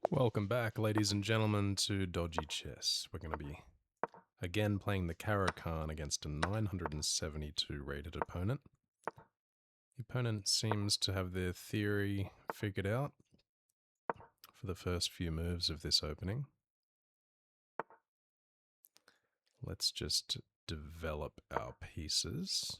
Welcome back, ladies and gentlemen, to Dodgy Chess. We're going to be again playing the Caro-Kann against a 972 rated opponent. The opponent seems to have their theory figured out for the first few moves of this opening. Let's just develop our pieces.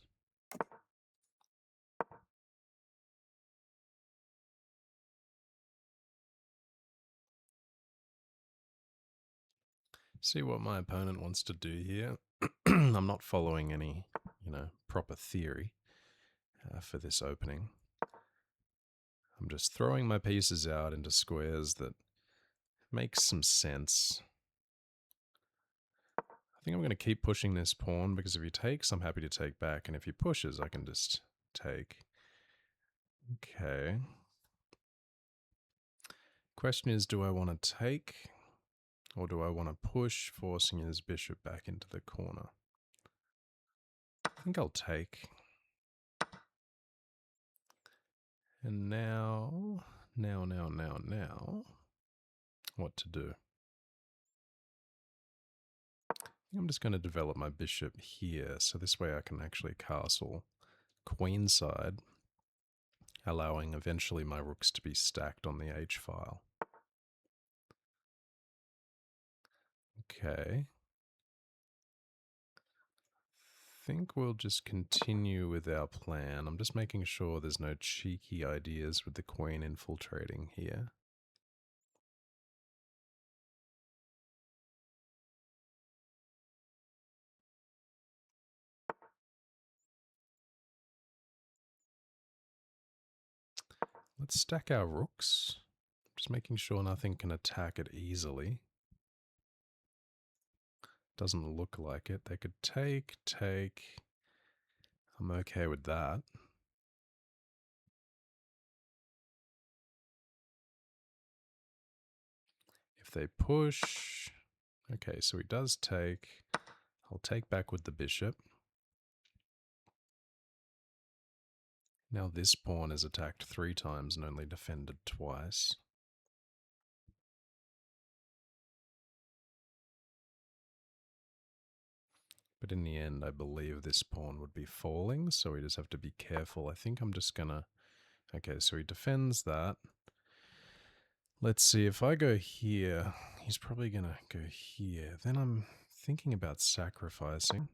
See what my opponent wants to do here. I'm not following any, proper theory for this opening. I'm just throwing my pieces out into squares that make some sense. I think I'm going to keep pushing this pawn because if he takes, I'm happy to take back. And if he pushes, I can just take. Okay. Question is, do I want to take or do I want to push, forcing his bishop back into the corner? I think I'll take. And now, what to do? I'm just going to develop my bishop here, so this way I can actually castle queenside, allowing eventually my rooks to be stacked on the h-file. Okay. I think we'll just continue with our plan. I'm just making sure there's no cheeky ideas with the queen infiltrating here. Let's stack our rooks. Just making sure nothing can attack it easily. Doesn't look like it. They could take. I'm okay with that. If they push... Okay, so he does take. I'll take back with the bishop. Now this pawn is attacked 3 times and only defended twice. But in the end, I believe this pawn would be falling, so we just have to be careful. I think I'm just gonna... Okay, so he defends that. Let's see, if I go here, he's probably gonna go here. Then I'm thinking about sacrificing.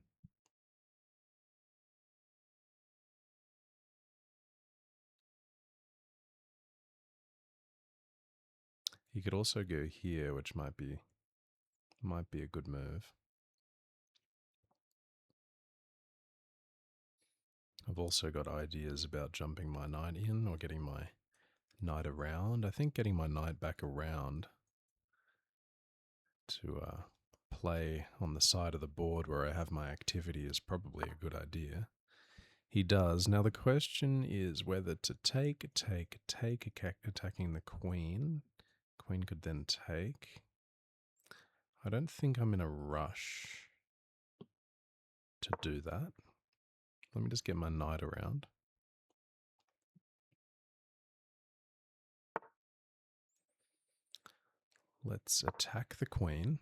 He could also go here, which might be a good move. I've also got ideas about jumping my knight in or getting my knight around. I think getting my knight back around to play on the side of the board where I have my activity is probably a good idea. He does. Now the question is whether to take, attacking the queen. Queen could then take. I don't think I'm in a rush to do that. Let me just get my knight around. Let's attack the queen.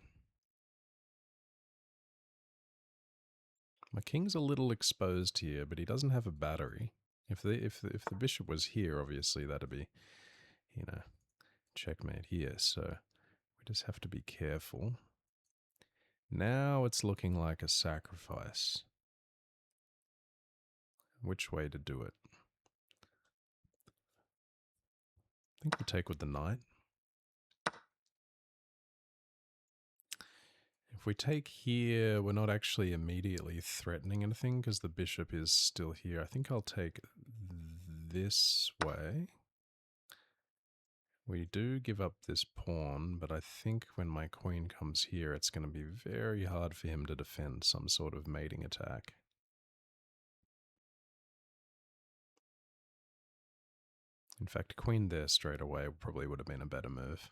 My king's a little exposed here, but he doesn't have a battery. If the bishop was here, obviously that'd be, checkmate here. So we just have to be careful. Now it's looking like a sacrifice. Which way to do it? I think we'll take with the knight. If we take here, we're not actually immediately threatening anything because the bishop is still here. I think I'll take this way. We do give up this pawn, but I think when my queen comes here, it's going to be very hard for him to defend some sort of mating attack. In fact, queen there straight away probably would have been a better move.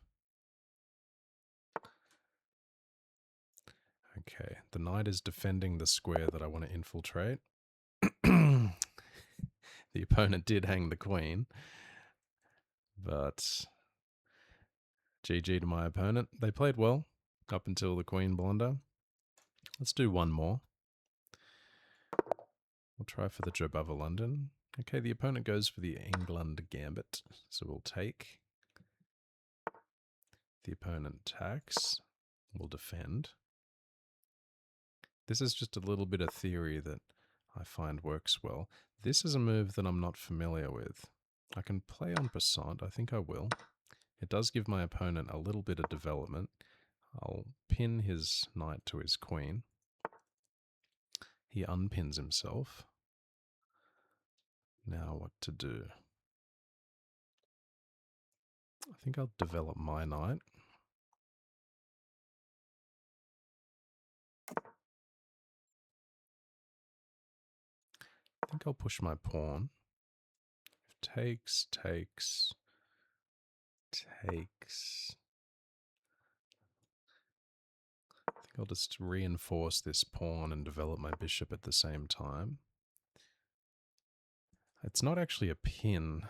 Okay, the knight is defending the square that I want to infiltrate. The opponent did hang the queen, but GG to my opponent. They played well up until the queen blunder. Let's do one more. We'll try for the Jobava London. Okay, the opponent goes for the England Gambit, so we'll take. The opponent attacks. We'll defend. This is just a little bit of theory that I find works well. This is a move that I'm not familiar with. I can play on passant. I think I will. It does give my opponent a little bit of development. I'll pin his knight to his queen. He unpins himself. Now what to do? I think I'll develop my knight. I think I'll push my pawn. If takes, takes, takes. I think I'll just reinforce this pawn and develop my bishop at the same time. It's not actually a pin,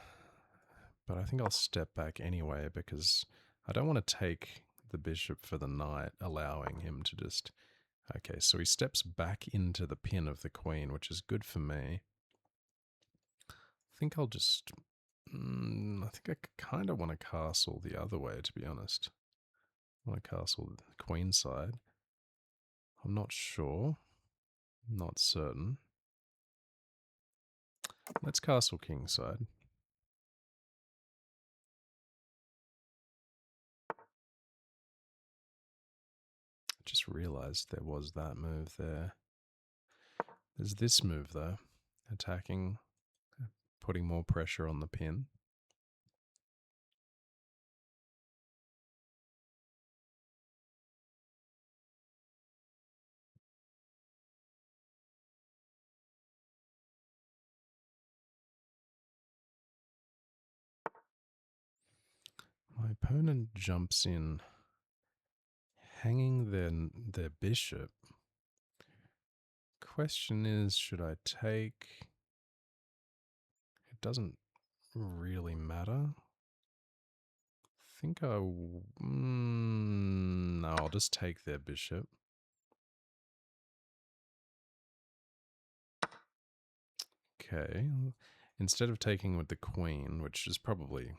but I think I'll step back anyway because I don't want to take the bishop for the knight, allowing him to just... Okay, so he steps back into the pin of the queen, which is good for me. I think I'll just... I think I kind of want to castle the other way, to be honest. I want to castle the queen side. I'm not sure. Not certain. Let's castle king side. I just realized there was that move there. There's this move though. Attacking, putting more pressure on the pin. My opponent jumps in, hanging their bishop. Question is, should I take? It doesn't really matter. I think no, I'll just take their bishop. Okay. Instead of taking with the queen, which is probably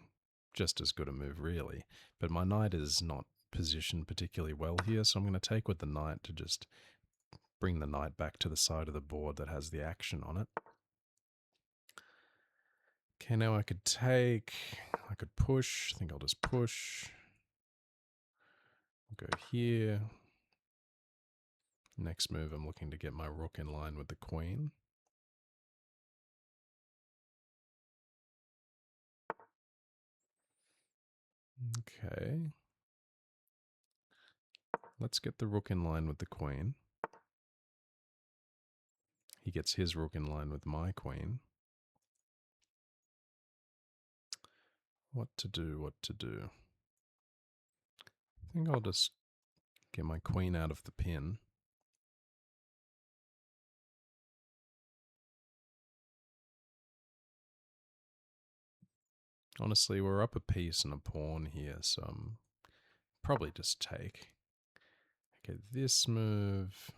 just as good a move really, but my knight is not positioned particularly well here, so I'm going to take with the knight to just bring the knight back to the side of the board that has the action on it. Okay, now I could take, I could push, I think I'll just push. I'll go here. Next move, I'm looking to get my rook in line with the queen. Okay. Let's get the rook in line with the queen. He gets his rook in line with my queen. What to do, what to do? I think I'll just get my queen out of the pin. Honestly, we're up a piece and a pawn here, so I'm probably just take. Okay, this move...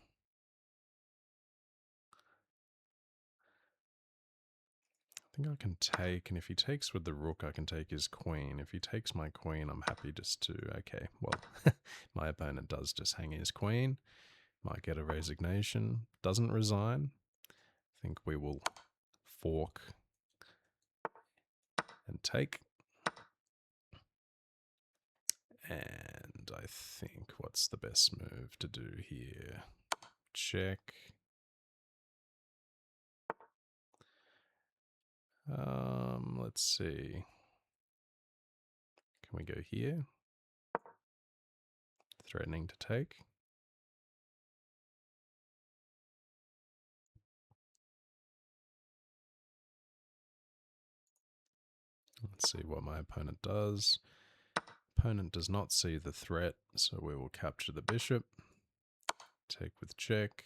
I think I can take, and if he takes with the rook, I can take his queen. If he takes my queen, I'm happy just to... Okay, well, my opponent does just hang his queen. Might get a resignation. Doesn't resign. I think we will fork and take. And I think what's the best move to do here? Check. Let's see. Can we go here? Threatening to take. Let's see what my opponent does. Opponent does not see the threat, so we will capture the bishop. Take with check.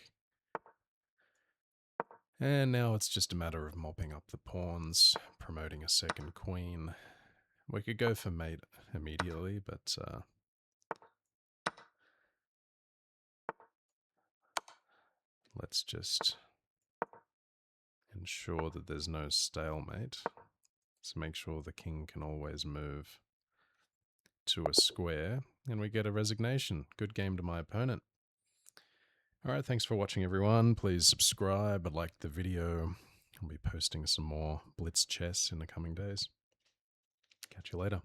And now it's just a matter of mopping up the pawns, promoting a second queen. We could go for mate immediately, but let's just ensure that there's no stalemate. So make sure the king can always move to a square, and we get a resignation. Good game to my opponent. Alright, thanks for watching everyone. Please subscribe, like the video. I'll be posting some more Blitz chess in the coming days. Catch you later.